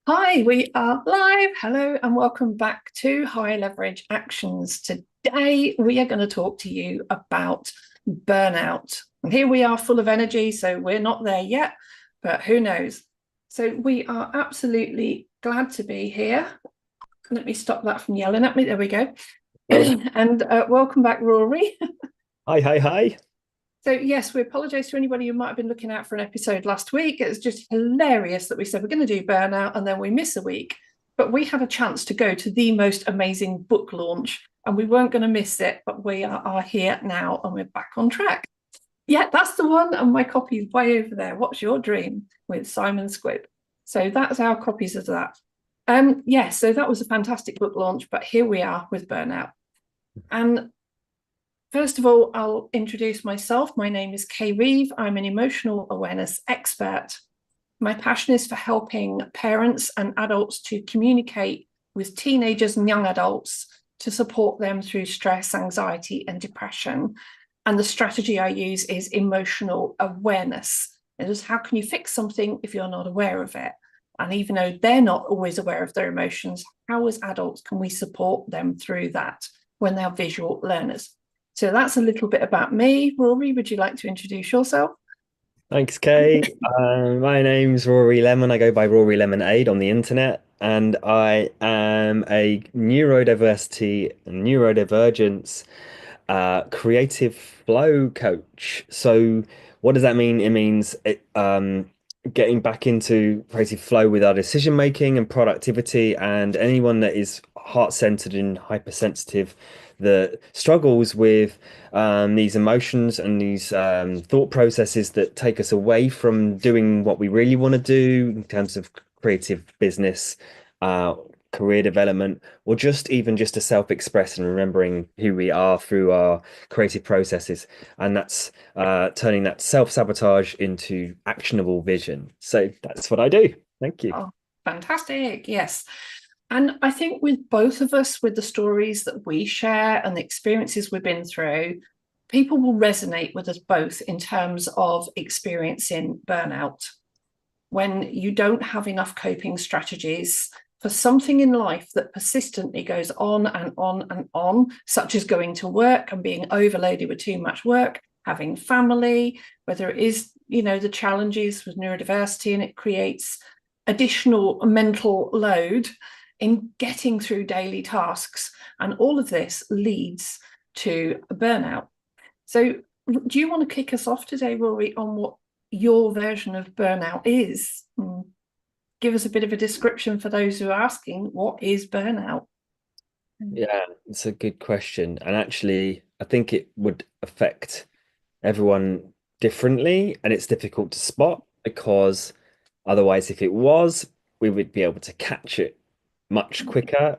Hi, we are live. Hello, and welcome back to High Leverage Actions. Today, we are going to talk to you about burnout. And here we are full of energy, so we're not there yet, but who knows? So, we are absolutely glad to be here. Let me stop that from yelling at me. There we go. That was And welcome back, Rory. hi, hi, hi. So, yes, we apologise to anybody who might have been looking out for an episode last week. It's just hilarious that we said we're going to do Burnout and then we miss a week. But we had a chance to go to the most amazing book launch and we weren't going to miss it. But we are here now and we're back on track. Yeah, that's the one. And my copy is way over there. What's Your Dream with Simon Squibb. So that's our copies of that. Yeah, so that was a fantastic book launch. But here we are with Burnout. And first of all, I'll introduce myself. My name is Kay Reeve. I'm an emotional awareness expert. My passion is for helping parents and adults to communicate with teenagers and young adults to support them through stress, anxiety, and depression. And the strategy I use is emotional awareness. It is how can you fix something if you're not aware of it? And even though they're not always aware of their emotions, how as adults can we support them through that when they're visual learners? So that's a little bit about me. Rory, would you like to introduce yourself? Thanks, Kay. My name's Rory Lemon. I go by Rory Lemonade on the internet, and I am a neurodiversity and neurodivergence creative flow coach. So, what does that mean? It means getting back into creative flow with our decision making and productivity, and anyone that is heart-centered and hypersensitive that struggles with these emotions and these thought processes that take us away from doing what we really want to do in terms of creative business, uh, career development, or just even just to self-express and remembering who we are through our creative processes. And that's turning that self-sabotage into actionable vision. So that's what I do. Thank you. Oh, fantastic. Yes. And I think with both of us, with the stories that we share and the experiences we've been through, people will resonate with us both in terms of experiencing burnout. When you don't have enough coping strategies for something in life that persistently goes on and on and on, such as going to work and being overloaded with too much work, having family, whether it is, the challenges with neurodiversity and it creates additional mental load in getting through daily tasks. And all of this leads to a burnout. So, do you want to kick us off today, Rory, on what your version of burnout is? Give us a bit of a description for those who are asking, what is burnout? Yeah, it's a good question. And actually, I think it would affect everyone differently, and it's difficult to spot because otherwise, if it was, we would be able to catch it much quicker.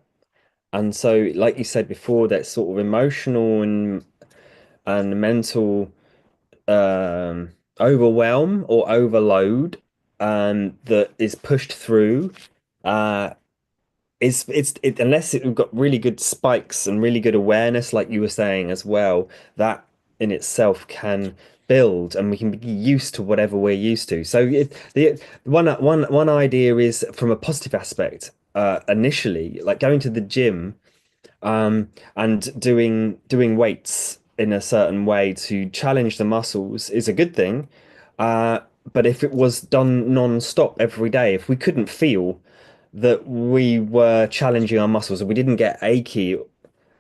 And so, like you said before, that sort of emotional and mental overwhelm or overload that is pushed through uh, unless we've got really good spikes and really good awareness, like you were saying as well, that in itself can build and we can be used to whatever we're used to. So the one idea is from a positive aspect, initially, like going to the gym and doing weights in a certain way to challenge the muscles is a good thing. Uh, but if it was done non-stop every day, if we couldn't feel that we were challenging our muscles and we didn't get achy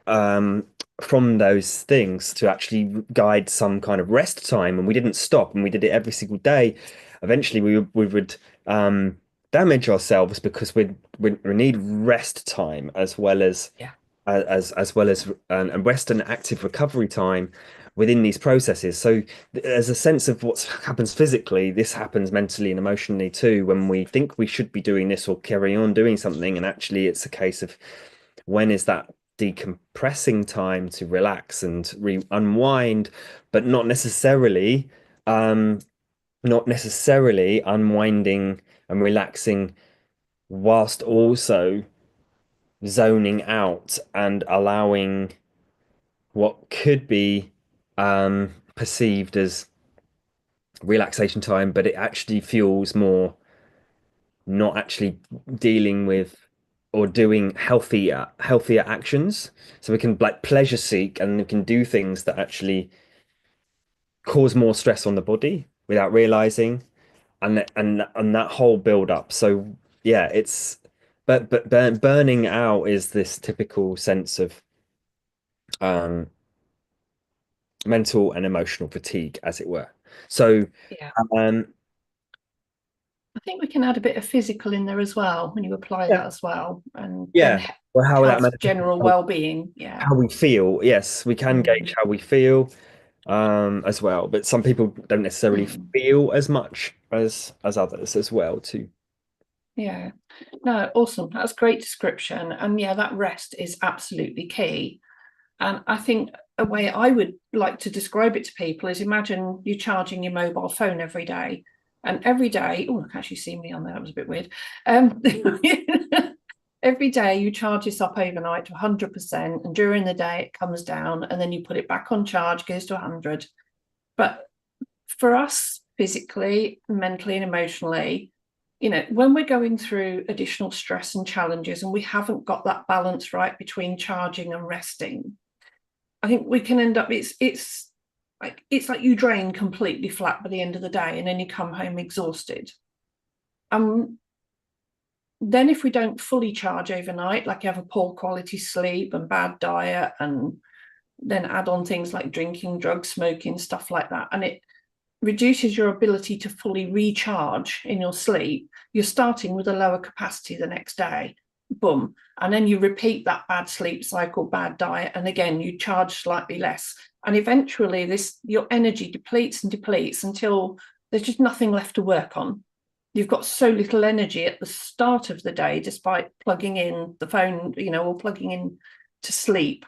um, from those things to actually guide some kind of rest time, and we didn't stop and we did it every single day, eventually we would damage ourselves because we need rest time as well as Yeah. as well as and rest and active recovery time within these processes. So there's a sense of what happens physically. This happens mentally and emotionally too when we think we should be doing this or carry on doing something, and actually it's a case of when is that decompressing time to relax and unwind, but um, not necessarily unwinding and relaxing whilst also zoning out and allowing what could be perceived as relaxation time, but it actually feels more not actually dealing with or doing healthier actions. So we can like pleasure seek and we can do things that actually cause more stress on the body without realizing, and that whole build up. So yeah, it's burning out is this typical sense of um mental and emotional fatigue, as it were. So Yeah. um I think we can add a bit of physical in there as well when you apply yeah, that as well, and then yeah. Well, how that health, manifests, general well-being. Yeah. how we feel. Yes, we can gauge Mm, how we feel as well, but some people don't necessarily mm, feel as much as others as well too. yeah. No, awesome. That's great description. And yeah, that rest is absolutely key. And I think a way I would like to describe it to people is imagine you charging your mobile phone every day. And every day, oh, I can actually see me on there. That was a bit weird. Um, every day you charge this up overnight to 100%. And during the day, it comes down. And then you put it back on charge, goes to 100. But for us, physically, mentally, and emotionally, when we're going through additional stress and challenges and we haven't got that balance right between charging and resting, I think we can end up it's like you drain completely flat by the end of the day and then you come home exhausted. Um then if we don't fully charge overnight, like you have a poor quality sleep and bad diet, and then add on things like drinking, drugs, smoking, stuff like that, and it reduces your ability to fully recharge in your sleep, you're starting with a lower capacity the next day. Boom. And then you repeat that bad sleep cycle, bad diet, and again you charge slightly less. And eventually this your energy depletes and depletes until there's just nothing left to work on. You've got so little energy at the start of the day, despite plugging in the phone, or plugging in to sleep,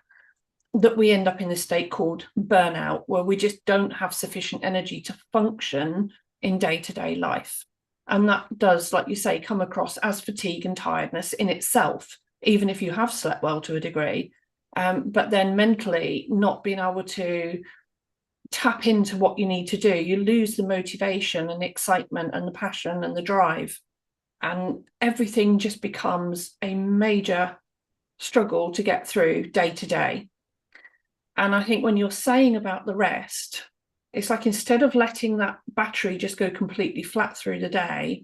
that we end up in a state called burnout, where we just don't have sufficient energy to function in day-to-day life. And that does, like you say, come across as fatigue and tiredness in itself, even if you have slept well to a degree. But then mentally not being able to tap into what you need to do, you lose the motivation and excitement and the passion and the drive. And everything just becomes a major struggle to get through day to day. And I think when you're saying about the rest, it's like instead of letting that battery just go completely flat through the day,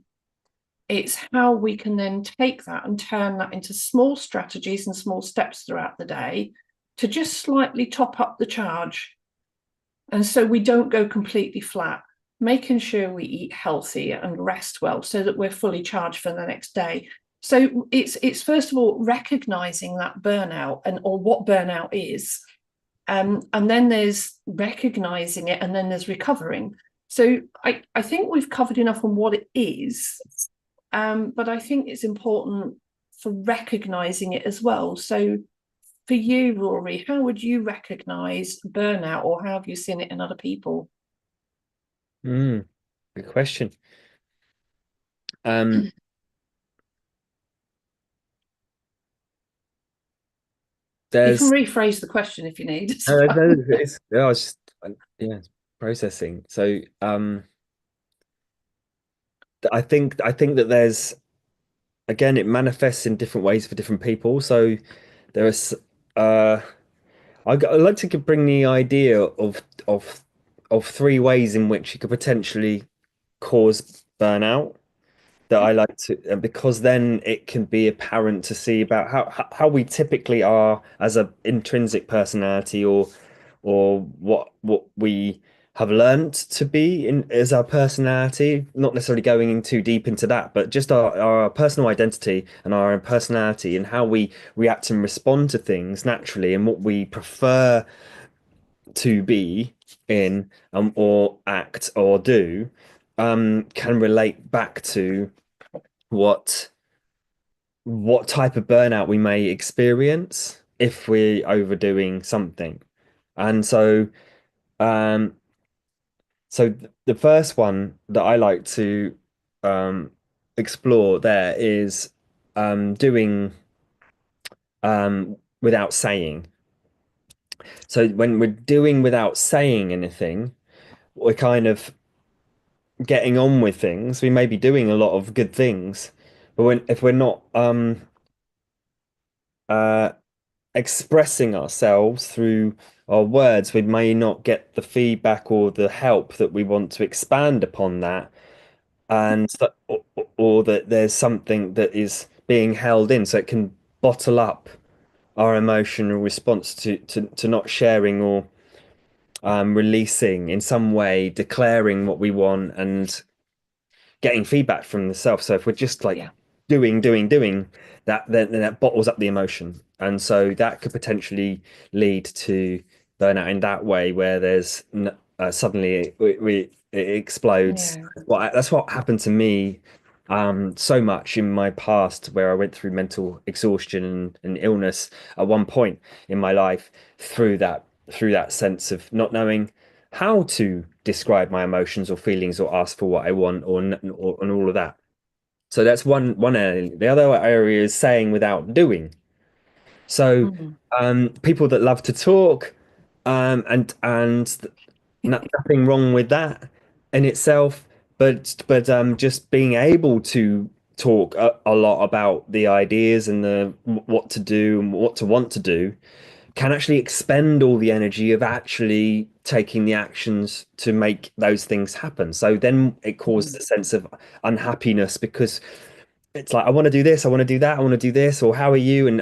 it's how we can then take that and turn that into small strategies and small steps throughout the day to just slightly top up the charge. And so we don't go completely flat, making sure we eat healthy and rest well so that we're fully charged for the next day. So it's first of all recognizing that burnout or what burnout is, and then there's recognizing it, and then there's recovering. So I think we've covered enough on what it is, but I think it's important for recognizing it as well. So for you, Rory, how would you recognize burnout, or how have you seen it in other people? Mm, good question. Um, You can there's rephrase the question if you need as no, well. yeah, I was just yeah, processing. So I think that there's again it manifests in different ways for different people. So there's uh I'd like to bring the idea of three ways in which it could potentially cause burnout that I like to, and because then it can be apparent to see about how we typically are as a intrinsic personality, or what we have learnt to be in as our personality, not necessarily going in too deep into that, but just our personal identity and our personality and how we react and respond to things naturally and what we prefer to be in, or act or do, can relate back to what what type of burnout we may experience if we're overdoing something. And um, the first one that I like to um, explore there is doing without saying. So when we're doing without saying anything, we're kind of getting on with things. We may be doing a lot of good things, But if we're not uh expressing ourselves through our words, we may not get the feedback or the help that we want to expand upon that, and or that there's something that is being held in, so it can bottle up our emotional response to not sharing or releasing in some way, declaring what we want and getting feedback from the self. So if we're just like Yeah. doing that, then that bottles up the emotion, and so that could potentially lead to burnout in that way, where there's suddenly it explodes. Yeah. Well, that's what happened to me so much in my past, where I went through mental exhaustion and illness at one point in my life through that sense of not knowing how to describe my emotions or feelings or ask for what I want or and all of that. So that's one area. The other area is saying without doing. So Mm. people that love to talk, and nothing wrong with that in itself, but just being able to talk a lot about the ideas and the what to do and what to want to do can actually expend all the energy of actually taking the actions to make those things happen. So then it causes Mm. a sense of unhappiness because it's like, I want to do this, I want to do that, I want to do this, or how are you? And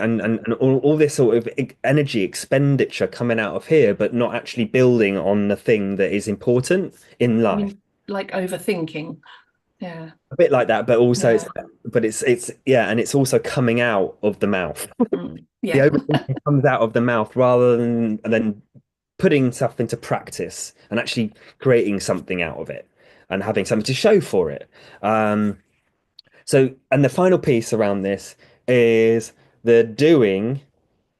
all this sort of energy expenditure coming out of here, but not actually building on the thing that is important in I life. mean, like overthinking. Yeah. A bit like that, but also Yeah. it's yeah, and it's also coming out of the mouth. Mm. The Yeah. overthinking comes out of the mouth rather than putting stuff into practice and actually creating something out of it and having something to show for it. Um, and the final piece around this is the doing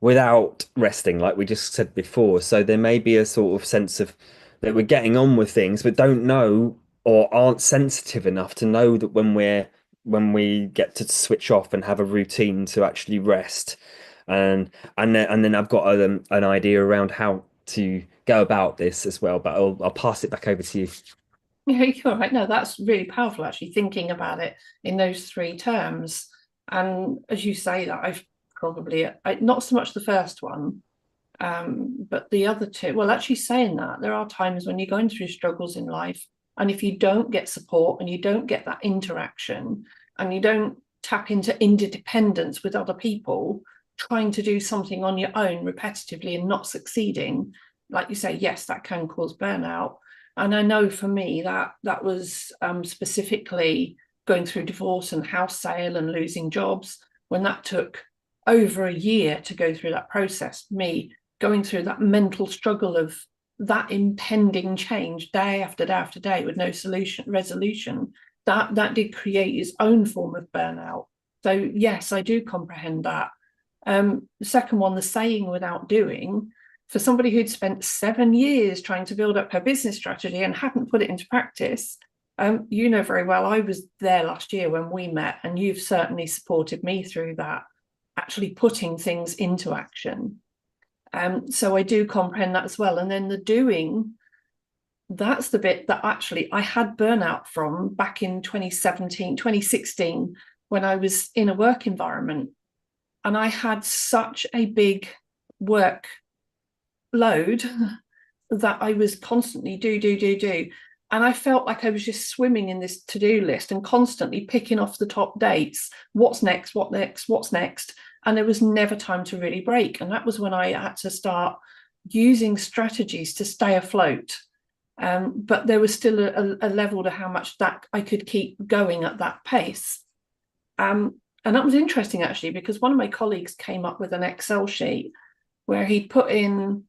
without resting, like we just said before. So there may be a sort of sense of that we're getting on with things, but don't know or aren't sensitive enough to know that when we get to switch off and have a routine to actually rest. And then I've got an idea around how to go about this as well, but I'll pass it back over to you. Yeah, you're right. No, that's really powerful, actually, thinking about it in those three terms. And as you say that, I've probably not so much the first one, but the other two. Well, actually, saying that, there are times when you're going through struggles in life, and if you don't get support and you don't get that interaction, and you don't tap into interdependence with other people, trying to do something on your own repetitively and not succeeding, like you say, yes, that can cause burnout. And I know for me that was specifically going through divorce and house sale and losing jobs, when that took over a year to go through that process, me going through that mental struggle of that impending change day after day after day with no resolution, that did create its own form of burnout. So yes, I do comprehend that. The second one, the saying without doing, for somebody who'd spent 7 years trying to build up her business strategy and hadn't put it into practice. You know very well, I was there last year when we met, and you've certainly supported me through that, actually putting things into action. So I do comprehend that as well. And then the doing, that's the bit that actually I had burnout from back in 2017, 2016, when I was in a work environment and I had such a big work load that I was constantly do. And I felt like I was just swimming in this to-do list and constantly picking off the top dates. What's next? What next? What's next? And there was never time to really break. And that was when I had to start using strategies to stay afloat. But there was still a level to how much that I could keep going at that pace. And that was interesting, actually, because one of my colleagues came up with an Excel sheet where he put in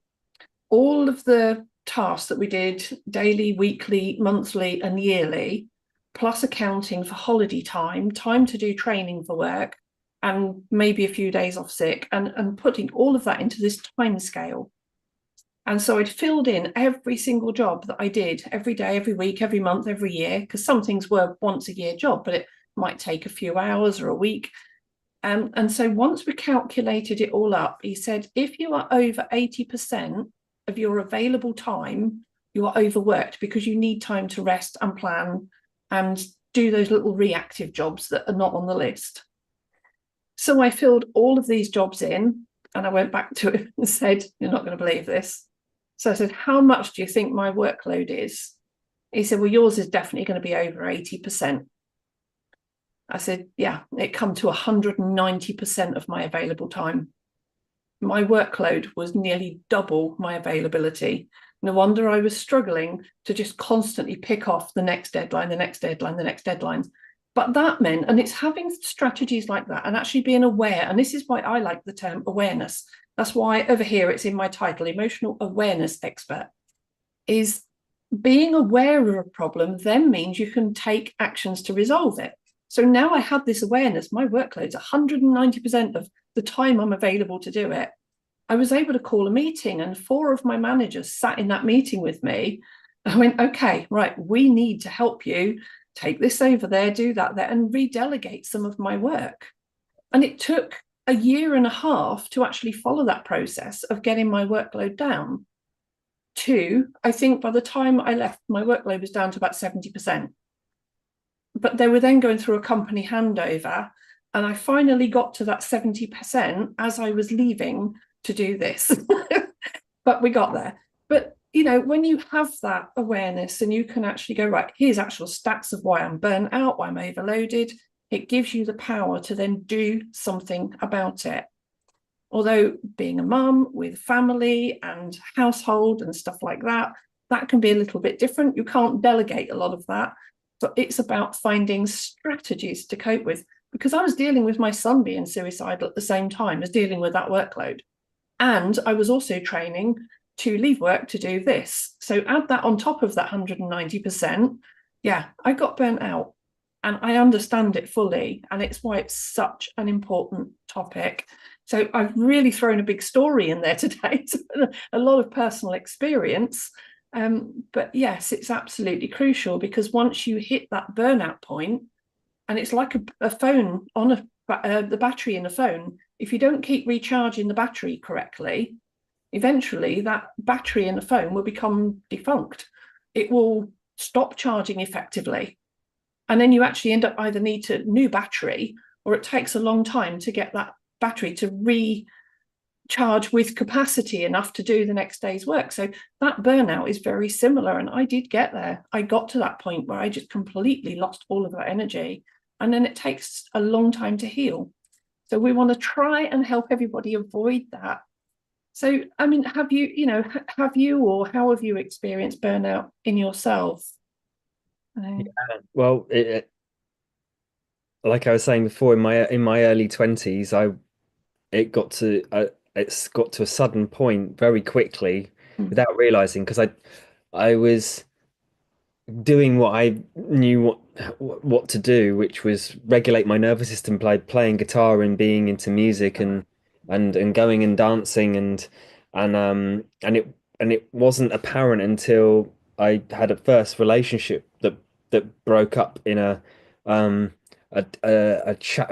all of the tasks that we did daily, weekly, monthly, and yearly, plus accounting for holiday time to do training for work, and maybe a few days off sick, and putting all of that into this time scale. And so I'd filled in every single job that I did every day, every week, every month, every year, because some things were once a year job, but it might take a few hours or a week. And so once we calculated it all up, he said, if you are over 80% of your available time, you are overworked because you need time to rest and plan and do those little reactive jobs that are not on the list. So I filled all of these jobs in, and I went back to him and said, "You're not going to believe this." So I said, "How much do you think my workload is?" He said, "Well, yours is definitely going to be over 80%. I said, "Yeah, it come to 190% of my available time." My workload was nearly double my availability. No wonder I was struggling to just constantly pick off the next deadline, the next deadline, the next deadline. But that meant, and it's having strategies like that and actually being aware, and this is why I like the term awareness. That's why over here it's in my title, emotional awareness expert, is being aware of a problem then means you can take actions to resolve it. So now I had this awareness, my workload's 190% of the time I'm available to do it. I was able to call a meeting, and 4 of my managers sat in that meeting with me. I went, "Okay, right, we need to help you take this over there, do that there, and redelegate some of my work." And it took a year and a half to actually follow that process of getting my workload down. 2, I think by the time I left, my workload was down to about 70%. But they were then going through a company handover, and I finally got to that 70% as I was leaving to do this. But we got there. But when you have that awareness and you can actually go, right, here's actual stats of why I'm burnt out, why I'm overloaded, it gives you the power to then do something about it. Although being a mum with family and household and stuff like that, that can be a little bit different. You can't delegate a lot of that, but it's about finding strategies to cope with. Because I was dealing with my son being suicidal at the same time as dealing with that workload. And I was also training to leave work to do this. So add that on top of that 190%. Yeah, I got burnt out, and I understand it fully. And it's why it's such an important topic. So I've really thrown a big story in there today, a lot of personal experience. But yes, it's absolutely crucial, because once you hit that burnout point, and it's like a phone on the battery in a phone, if you don't keep recharging the battery correctly, eventually that battery in the phone will become defunct. It will stop charging effectively. And then you actually end up either need to new battery, or it takes a long time to get that battery to recharge with capacity enough to do the next day's work. So that burnout is very similar. And I did get there. I got to that point where I just completely lost all of that energy. And then it takes a long time to heal. So we want to try and help everybody avoid that. So, I mean, have you or how have you experienced burnout in yourself? Well, like I was saying before, in my early 20s, it's got to a sudden point very quickly Mm. without realizing, because I was doing what I knew what to do, which was regulate my nervous system by playing guitar and being into music and going and dancing and it wasn't apparent until I had a first relationship that broke up in a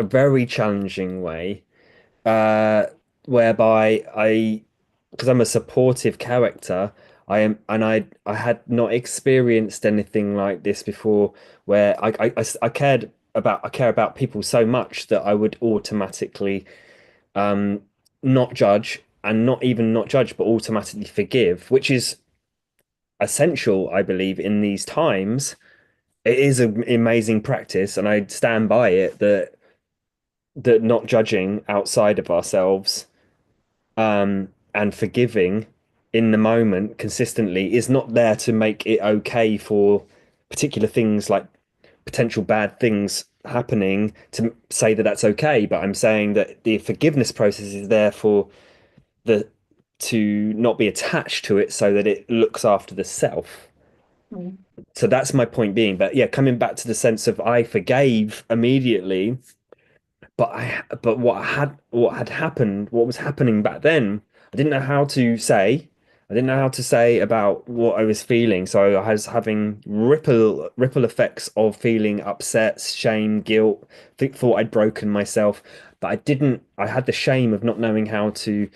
very challenging way, uh, whereby because I'm a supportive character, I had not experienced anything like this before, where I care about people so much that I would automatically um, not judge, and not judge, but automatically forgive, which is essential, I believe, in these times. It is an amazing practice, and I stand by it, that not judging outside of ourselves, and forgiving in the moment consistently is not there to make it okay for particular things, like potential bad things happening, to say that that's okay. But I'm saying that the forgiveness process is there for the to not be attached to it, so that it looks after the self. Mm. So that's my point being. But yeah, coming back to the sense of, I forgave immediately, but what had happened, what was happening back then, I didn't know how to say. I didn't know how to say about what I was feeling. So I was having ripple effects of feeling upset, shame, guilt, thought I'd broken myself. But I had the shame of not knowing how to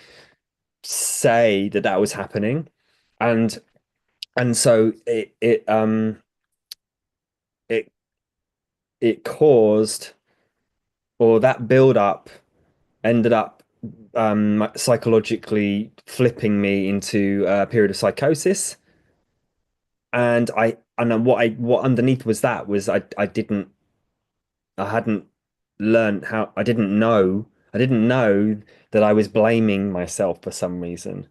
say that that was happening. And so it it caused, or that build up ended up psychologically flipping me into a period of psychosis. And what underneath was that was I hadn't learned how I didn't know that I was blaming myself for some reason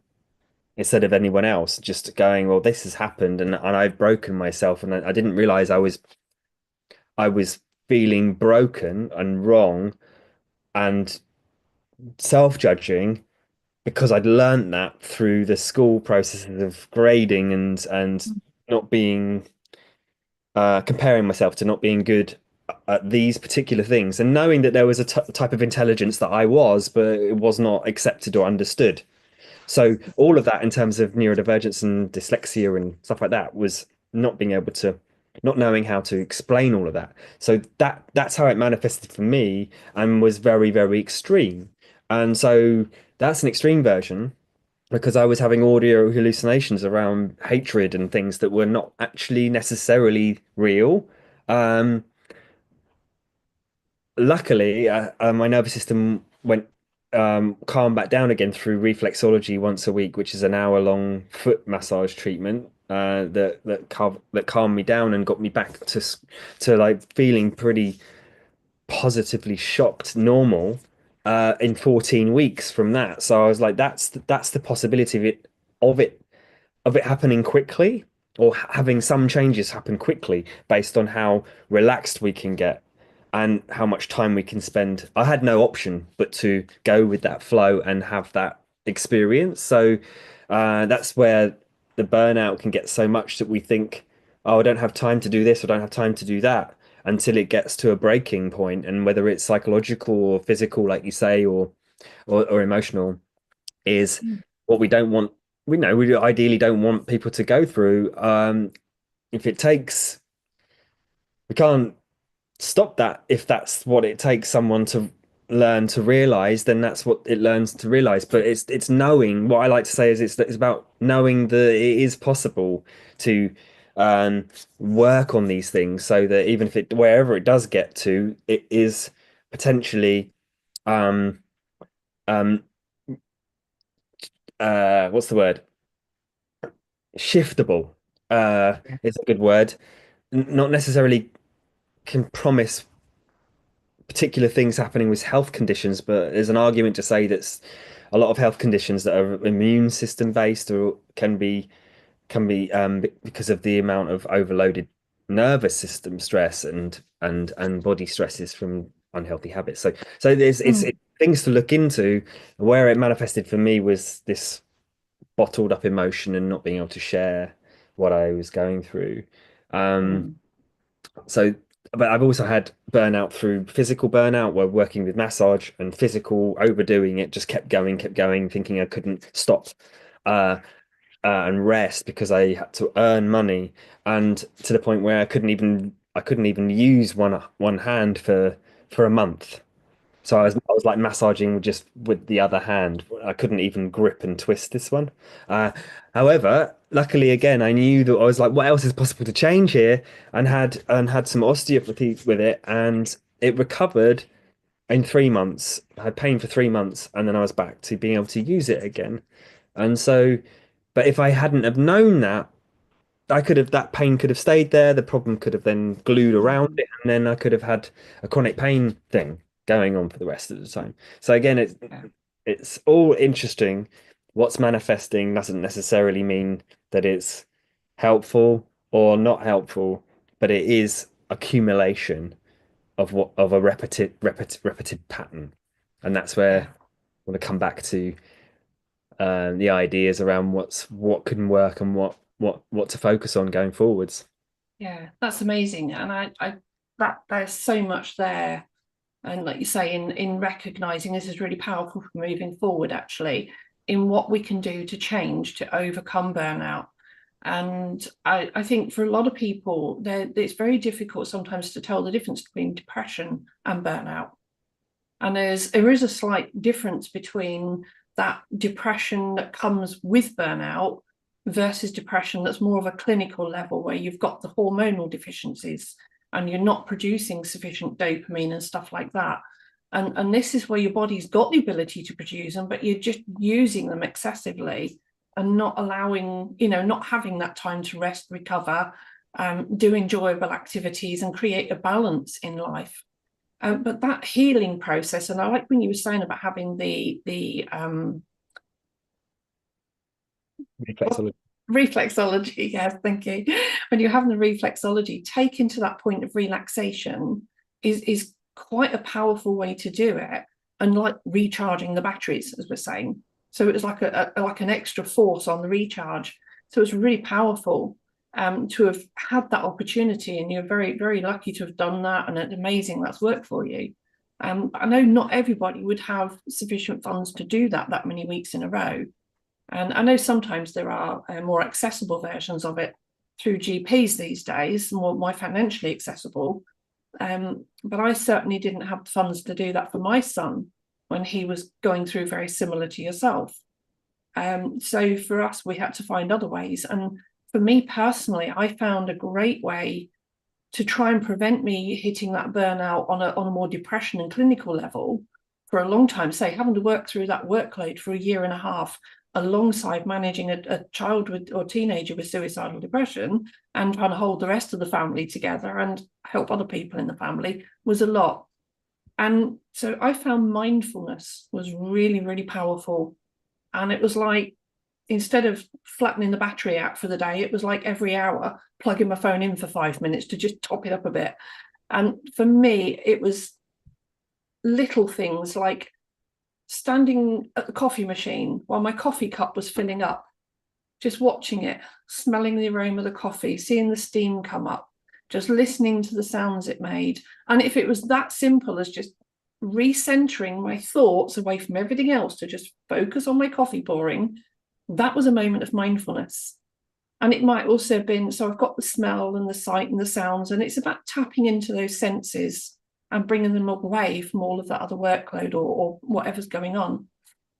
instead of anyone else, just going, well, this has happened and I've broken myself, and I didn't realize I was feeling broken and wrong and self-judging because I'd learned that through the school processes of grading and not being comparing myself to not being good at these particular things, and knowing that there was a type of intelligence that I was, but it was not accepted or understood. So all of that in terms of neurodivergence and dyslexia and stuff like that was not being able to, not knowing how to explain all of that. So that's how it manifested for me and was very, very extreme. And so that's an extreme version because I was having audio hallucinations around hatred and things that were not actually necessarily real. Um, Luckily, my nervous system went calm back down again through reflexology once a week, which is an hour-long foot massage treatment that calmed me down and got me back to like feeling pretty positively shocked normal in 14 weeks from that. So I was like, that's the possibility of it of it happening quickly, or having some changes happen quickly based on how relaxed we can get and how much time we can spend. I had no option but to go with that flow and have that experience. So that's where the burnout can get so much that we think, oh, I don't have time to do this, I don't have time to do that, until it gets to a breaking point. And whether it's psychological or physical, like you say, or emotional, is what we don't want. We know we ideally don't want people to go through. If it takes, we can't stop that. If that's what it takes someone to learn to realize, then that's what it learns to realize. But it's knowing. What I like to say is it's about knowing that it is possible to work on these things, so that even if it wherever it does get to, it is potentially um um what's the word, shiftable is a good word. Not necessarily can promise particular things happening with health conditions, but there's an argument to say that a lot of health conditions that are immune system based or can be because of the amount of overloaded nervous system stress and body stresses from unhealthy habits. So it's things to look into. Where it manifested for me was this bottled up emotion and not being able to share what I was going through. Um, so, but I've also had burnout through physical burnout, where working with massage and physical overdoing it, just kept going, thinking I couldn't stop uh, and rest because I had to earn money, and to the point where I couldn't even use one hand for a month. So I was like massaging just with the other hand. I couldn't even grip and twist this one. Uh, However, luckily again, I knew that I was like, what else is possible to change here, and had some osteopathy with it, and it recovered in 3 months. I had pain for 3 months, and then I was back to being able to use it again. And so, but if I hadn't have known that, I could have that pain could have stayed there. The problem could have then glued around it, and then I could have had a chronic pain thing going on for the rest of the time. So again, it's all interesting. What's manifesting doesn't necessarily mean that it's helpful or not helpful, but it is accumulation of a repeated pattern, and that's where Yeah. I want to come back to the ideas around what can work and what to focus on going forwards. Yeah, that's amazing. And I that there's so much there. And like you say, in recognizing this is really powerful for moving forward, actually, in what we can do to change to overcome burnout. And I think for a lot of people, it's very difficult sometimes to tell the difference between depression and burnout. And there is a slight difference between that depression that comes with burnout versus depression that's more of a clinical level, where you've got the hormonal deficiencies. and you're not producing sufficient dopamine and stuff like that. And this is where your body's got the ability to produce them, but you're just using them excessively and not allowing, not having that time to rest, recover, do enjoyable activities and create a balance in life. But that healing process, and I like when you were saying about having the reflexology, yes, thank you. When you're having the reflexology, taking to that point of relaxation is quite a powerful way to do it, and like recharging the batteries, as we're saying. So it was like like an extra force on the recharge. So it's really powerful to have had that opportunity, and you're very, very lucky to have done that, and it's amazing that's worked for you. I know not everybody would have sufficient funds to do that many weeks in a row. And I know sometimes there are more accessible versions of it through GPs these days, more financially accessible. But I certainly didn't have the funds to do that for my son when he was going through very similar to yourself. So for us, we had to find other ways. And for me personally, I found a great way to try and prevent me hitting that burnout on a more depression and clinical level for a long time, say having to work through that workload for a year and a half alongside managing a child or teenager with suicidal depression and trying to hold the rest of the family together and help other people in the family was a lot. And so I found mindfulness was really, really powerful. And it was like, instead of flattening the battery out for the day, it was like every hour plugging my phone in for 5 minutes to just top it up a bit. And for me, it was little things like standing at the coffee machine while my coffee cup was filling up, just watching it, smelling the aroma of the coffee, seeing the steam come up, just listening to the sounds it made. And if it was that simple as just recentering my thoughts away from everything else to just focus on my coffee pouring, that was a moment of mindfulness. And it might also have been, so I've got the smell and the sight and the sounds, and it's about tapping into those senses and bringing them away from all of that other workload or whatever's going on.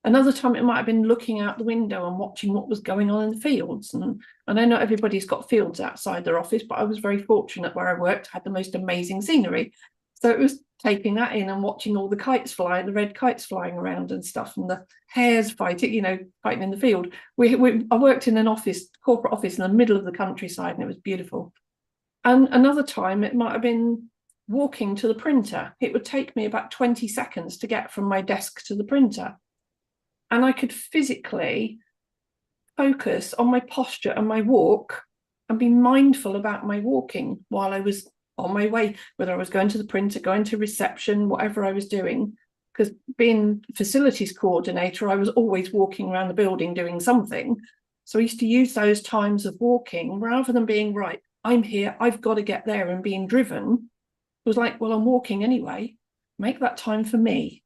Another time it might have been looking out the window and watching what was going on in the fields. And I know not everybody's got fields outside their office, but I was very fortunate where I worked, had the most amazing scenery. So it was taking that in and watching all the kites fly, the red kites flying around and stuff, and the hares fighting in the field. I worked in an office, corporate office in the middle of the countryside, and it was beautiful. And another time it might have been walking to the printer. It would take me about 20 seconds to get from my desk to the printer. And I could physically focus on my posture and my walk and be mindful about my walking while I was on my way, whether I was going to the printer, going to reception, whatever I was doing. Because being facilities coordinator, I was always walking around the building doing something. So I used to use those times of walking rather than being, right, I'm here, I've got to get there, and being driven. It was like, well, I'm walking anyway, make that time for me,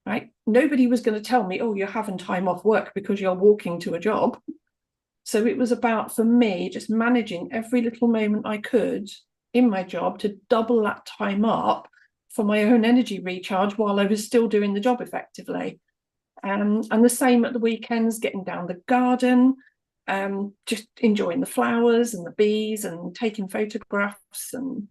right? Nobody was going to tell me, oh, you're having time off work because you're walking to a job. So it was about, for me, just managing every little moment I could in my job to double that time up for my own energy recharge while I was still doing the job effectively. And the same at the weekends, getting down the garden, just enjoying the flowers and the bees and taking photographs, and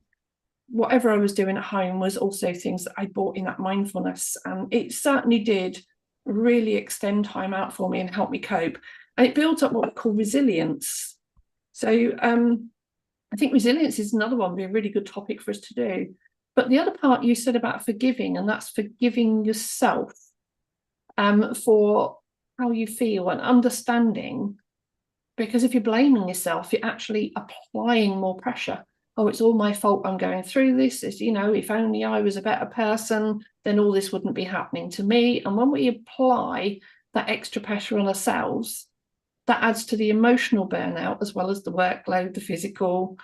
whatever I was doing at home was also things that I brought in that mindfulness. And it certainly did really extend time out for me and help me cope. And it builds up what we call resilience. So I think resilience is another one, be a really good topic for us to do. But the other part you said about forgiving, and that's forgiving yourself for how you feel and understanding. Because if you're blaming yourself, you're actually applying more pressure. Oh, it's all my fault I'm going through this. It's, if only I was a better person, then all this wouldn't be happening to me. And when we apply that extra pressure on ourselves, that adds to the emotional burnout as well as the workload, the physical.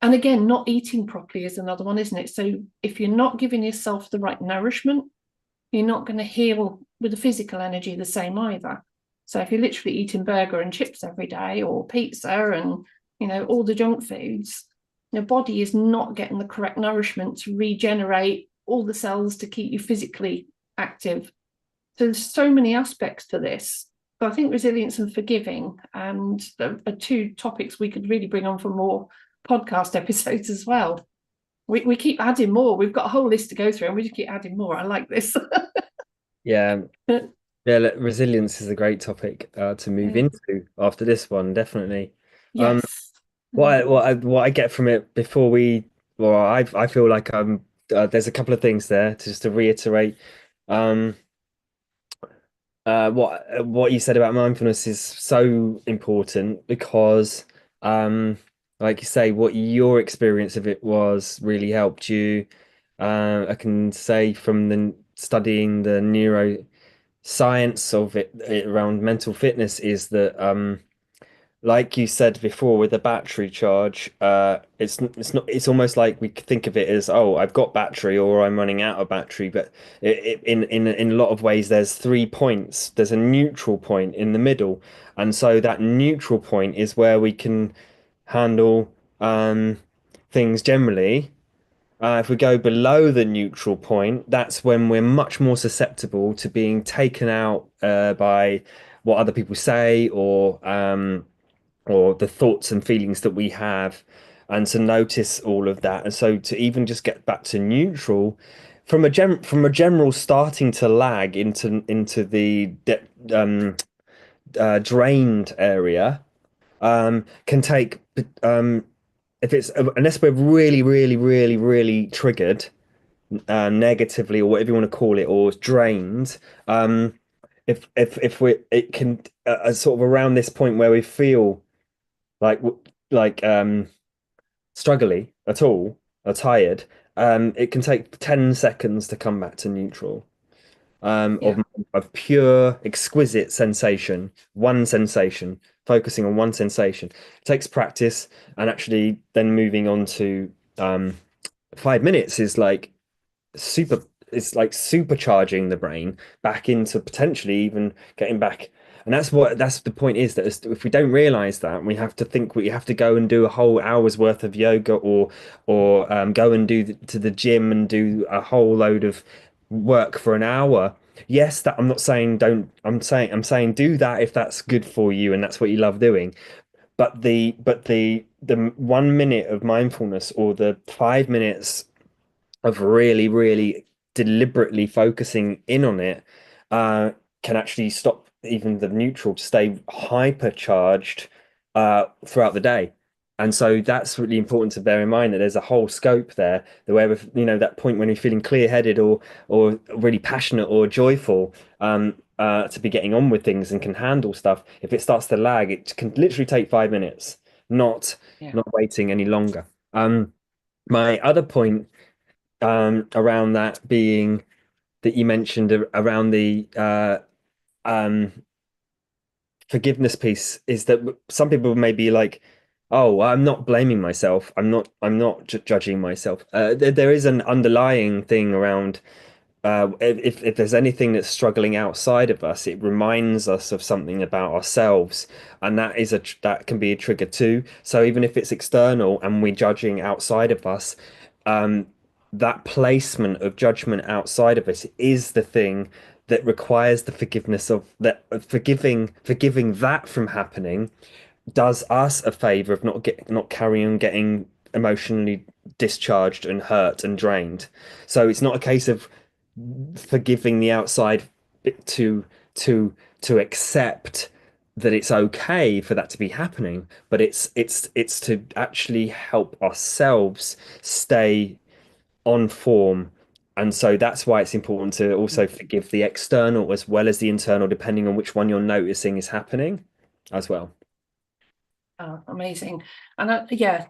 And again, not eating properly is another one, isn't it? So if you're not giving yourself the right nourishment, you're not going to heal with the physical energy the same either. So if you're literally eating burger and chips every day, or pizza and, all the junk foods, your body is not getting the correct nourishment to regenerate all the cells to keep you physically active. So there's so many aspects to this. So I think resilience and forgiving are two topics we could really bring on for more podcast episodes as well. We keep adding more. We've got a whole list to go through, and we just keep adding more. I like this. Yeah. Yeah, look, resilience is a great topic to move Yeah. into after this one, definitely. Um, Yes. Mm. what I get from it before we, well, I feel like there's a couple of things there to just to reiterate. Um, what you said about mindfulness is so important because, like you say, what your experience of it was really helped you. I can say from the studying the neuroscience of it around mental fitness is that like you said before with the battery charge, it's almost like we think of it as, oh, I've got battery or I'm running out of battery, but in a lot of ways there's 3 points. There's a neutral point in the middle, and so that neutral point is where we can handle things generally. If we go below the neutral point, that's when we're much more susceptible to being taken out by what other people say or the thoughts and feelings that we have, and to notice all of that. And so to even just get back to neutral from a general starting to lag into the drained area can take if it's unless we're really triggered negatively or whatever you want to call it or drained if we it can sort of around this point where we feel like struggly at all or tired, it can take 10 seconds to come back to neutral. Yeah. Of pure exquisite sensation, one sensation, focusing on one sensation. It takes practice, and actually then moving on to 5 minutes is like super it's like supercharging the brain back into potentially even getting back. And that's the point, is that if we don't realize that, we have to think we have to go and do a whole hour's worth of yoga or go and to the gym and do a whole load of work for an hour. Yes, that I'm not saying don't, I'm saying do that if that's good for you and that's what you love doing. But the 1 minute of mindfulness or the 5 minutes of really deliberately focusing in on it uh, can actually stop even the neutral to stay hypercharged throughout the day. And so that's really important to bear in mind, that there's a whole scope there, the way of, that point when you're feeling clear-headed or really passionate or joyful, to be getting on with things and can handle stuff. If it starts to lag, it can literally take 5 minutes, not Yeah. not waiting any longer. My other point around that being that you mentioned around the um, forgiveness piece is that some people may be like, oh, I'm not blaming myself. I'm not judging myself. There is an underlying thing around if there's anything that's struggling outside of us, it reminds us of something about ourselves, and that can be a trigger too. So even if it's external and we're judging outside of us, um, that placement of judgment outside of us is the thing that requires the forgiveness of that, forgiving that from happening does us a favor of not carrying on getting emotionally discharged and hurt and drained. So it's not a case of forgiving the outside to to accept that it's okay for that to be happening, but it's to actually help ourselves stay on form. And so that's why it's important to also forgive the external as well as the internal, depending on which one you're noticing is happening as well. Oh, amazing. And yeah,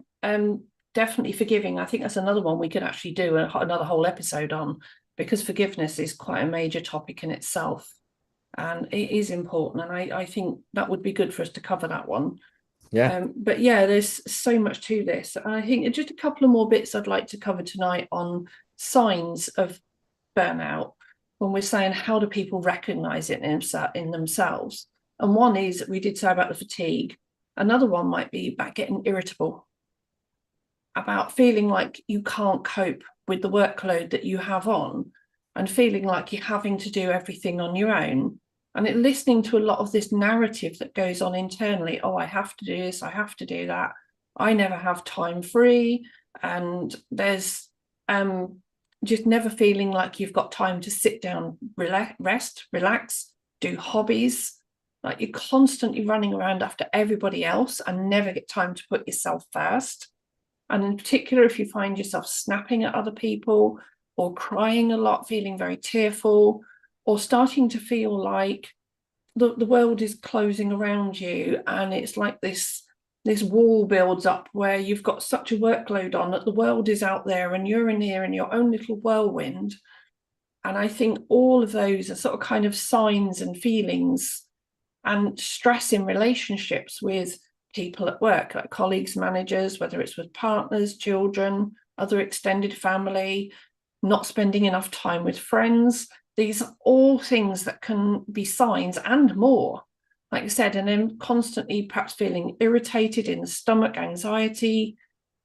definitely forgiving. I think that's another one we could actually do another whole episode on, because forgiveness is quite a major topic in itself. And it is important. And I think that would be good for us to cover that one. Yeah. But yeah, there's so much to this. And I think just a couple of more bits I'd like to cover tonight on signs of burnout, when we're saying how do people recognize it in themselves. And one is, we did say about the fatigue. Another one might be about getting irritable, about feeling like you can't cope with the workload that you have on, and feeling like you're having to do everything on your own. And listening to a lot of this narrative that goes on internally. Oh, I have to do this, I have to do that, I never have time free. And there's um, just never feeling like you've got time to sit down, relax, do hobbies. Like you're constantly running around after everybody else and never get time to put yourself first. And in particular, if you find yourself snapping at other people or crying a lot, feeling very tearful, or starting to feel like the world is closing around you and it's like this wall builds up where you've got such a workload on that the world is out there and you're in here in your own little whirlwind. And I think all of those are sort of kind of signs and feelings and stress in relationships with people at work, like colleagues, managers, whether it's with partners, children, other extended family, not spending enough time with friends. These are all things that can be signs and more, like I said, and then constantly perhaps feeling irritated in the stomach, anxiety.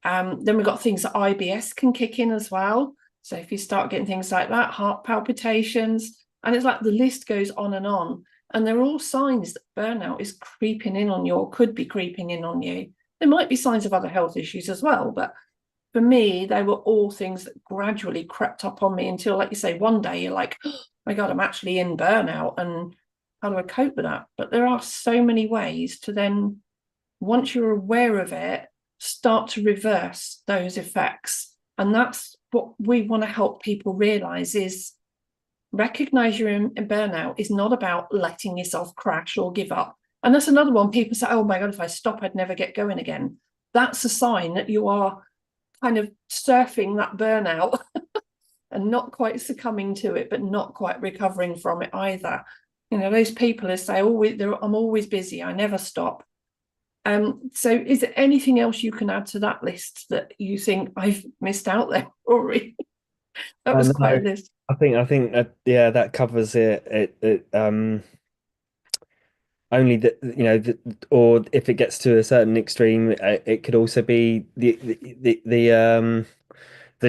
Then we've got things that IBS can kick in as well. So if you start getting things like that, heart palpitations, and it's like the list goes on and on. And they're all signs that burnout is creeping in on you or could be creeping in on you. There might be signs of other health issues as well, but for me, they were all things that gradually crept up on me until, like you say, one day you're like, oh my God, I'm actually in burnout. And how do I cope with that? But there are so many ways to then, once you're aware of it, start to reverse those effects. And that's what we want to help people realize is recognize you're in burnout is not about letting yourself crash or give up. And that's another one. People say, oh my God, if I stop, I'd never get going again. That's a sign that you are kind of surfing that burnout and not quite succumbing to it, but not quite recovering from it either. You know, those people who say, I'm always busy, I never stop. So is there anything else you can add to that list that you think I've missed out there, Rory? That was No, quite a list. I think that yeah, that covers it. Only that or if it gets to a certain extreme, it could also be the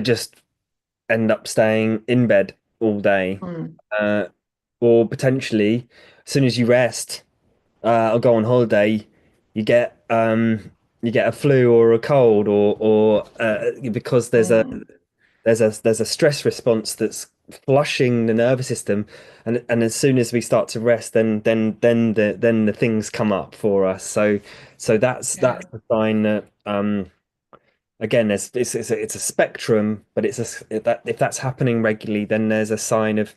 just end up staying in bed all day, Mm, uh, or potentially as soon as you rest, or go on holiday, you get you get a flu or a cold, or because mm, there's a stress response that's flushing the nervous system, and as soon as we start to rest, then the things come up for us. So yeah, that's the sign that again it's a spectrum, but that if that's happening regularly, then there's a sign of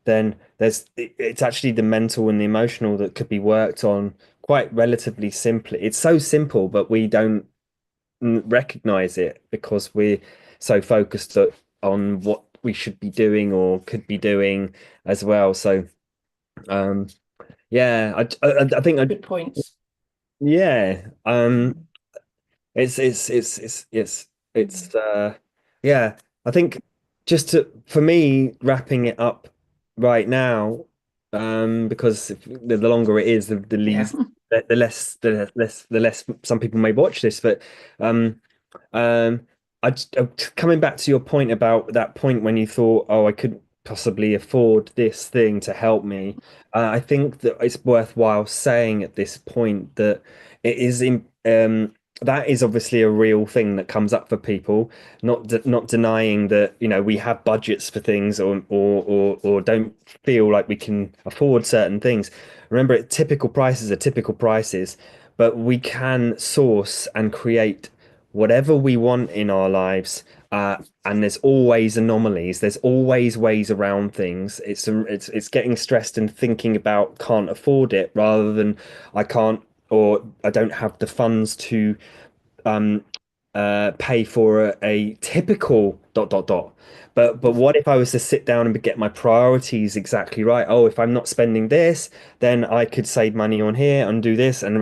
then it's actually the mental and the emotional that could be worked on quite relatively simply. It's so simple, but we don't recognize it because we're so focused on what we should be doing or could be doing as well. So um yeah, I think good points. yeah, Mm, mm, it's yeah, I think just for me wrapping it up right now, because the longer it is, the yeah, least the less some people may watch this, but um um coming back to your point about that point when you thought, oh, I couldn't possibly afford this thing to help me. I think that it's worthwhile saying at this point that it is in that is obviously a real thing that comes up for people. Not denying that we have budgets for things, or don't feel like we can afford certain things. Remember, typical prices are typical prices, but we can source and create whatever we want in our lives. And there's always anomalies. There's always ways around things. It's getting stressed and thinking about can't afford it rather than I can't, or I don't have the funds to um pay for a typical dot dot dot. But what if I was to sit down and get my priorities exactly right? Oh, if I'm not spending this, then I could save money on here and do this, and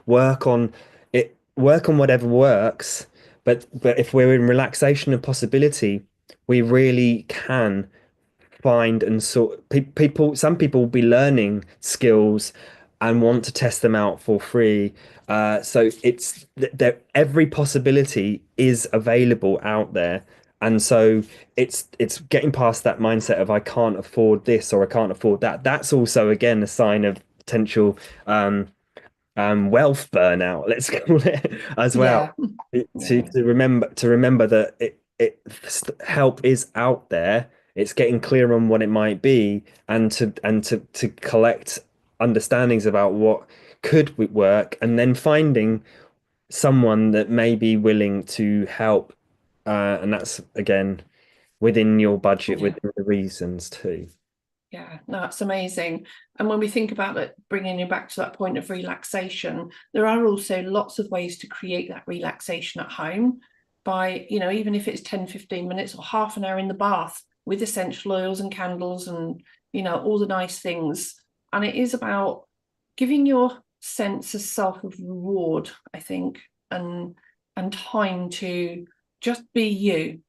work on work on whatever works. But if we're in relaxation and possibility, we really can find and sort people. Some people will be learning skills and want to test them out for free. So it's that every possibility is available out there, and so it's getting past that mindset of I can't afford this or I can't afford that. That's also again a sign of potential wealth burnout, let's call it, as well. yeah, To yeah, to remember that it. help is out there. It's getting clear on what it might be, and to collect understandings about what could work, and then finding someone that may be willing to help. And that's again within your budget, Yeah. within the reasons too. Yeah, no, it's amazing. And when we think about it, bringing you back to that point of relaxation, there are also lots of ways to create that relaxation at home by, even if it's 10, 15 minutes or half an hour in the bath with essential oils and candles and, all the nice things. And it is about giving your sense of self of reward, I think, and time to just be you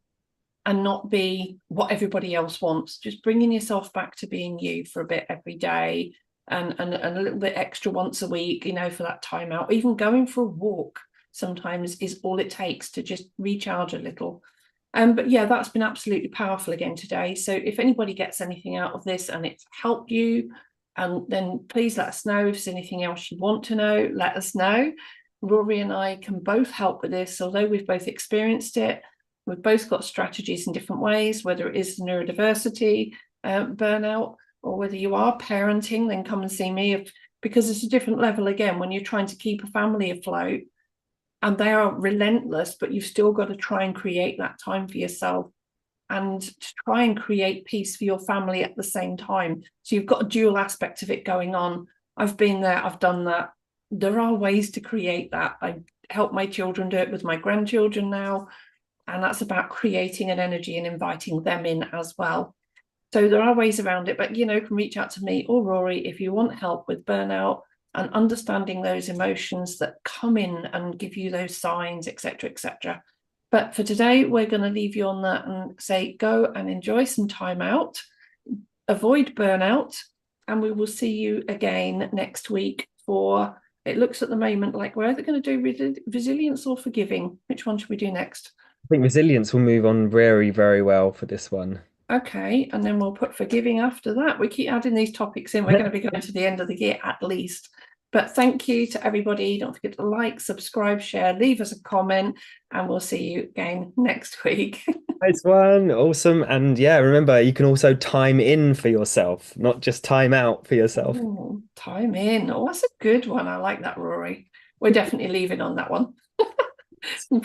and not be what everybody else wants. Just bringing yourself back to being you for a bit every day, and a little bit extra once a week, for that time out. Even going for a walk sometimes is all it takes to just recharge a little. But yeah, that's been absolutely powerful again today. So if anybody gets anything out of this and it's helped you, and then please let us know. If there's anything else you want to know, let us know. Rory and I can both help with this, although we've both experienced it. We've both got strategies in different ways, whether it is neurodiversity, burnout, or whether you are parenting, then come and see me. Because it's a different level again when you're trying to keep a family afloat and they are relentless, but you've still got to try and create that time for yourself and to try and create peace for your family at the same time. So you've got a dual aspect of it going on. I've been there, I've done that. There are ways to create that. I help my children do it with my grandchildren now. And that's about creating an energy and inviting them in as well. So there are ways around it, but can reach out to me or Rory if you want help with burnout and understanding those emotions that come in and give you those signs, etc., etc. But for today, we're going to leave you on that and say go and enjoy some time out, avoid burnout, and we will see you again next week for, it looks at the moment like we're either going to do resilience or forgiving. Which one should we do next? I think resilience will move on very, very well for this one. Okay, and then we'll put forgiving after that. We keep adding these topics in. We're going to be going to the end of the year at least. But thank you to everybody. Don't forget to like, subscribe, share, leave us a comment, and we'll see you again next week. Nice one. Awesome. And yeah, remember, you can also time in for yourself, not just time out for yourself. Ooh, time in. Oh, that's a good one. I like that, Rory. We're definitely leaving on that one. Bye.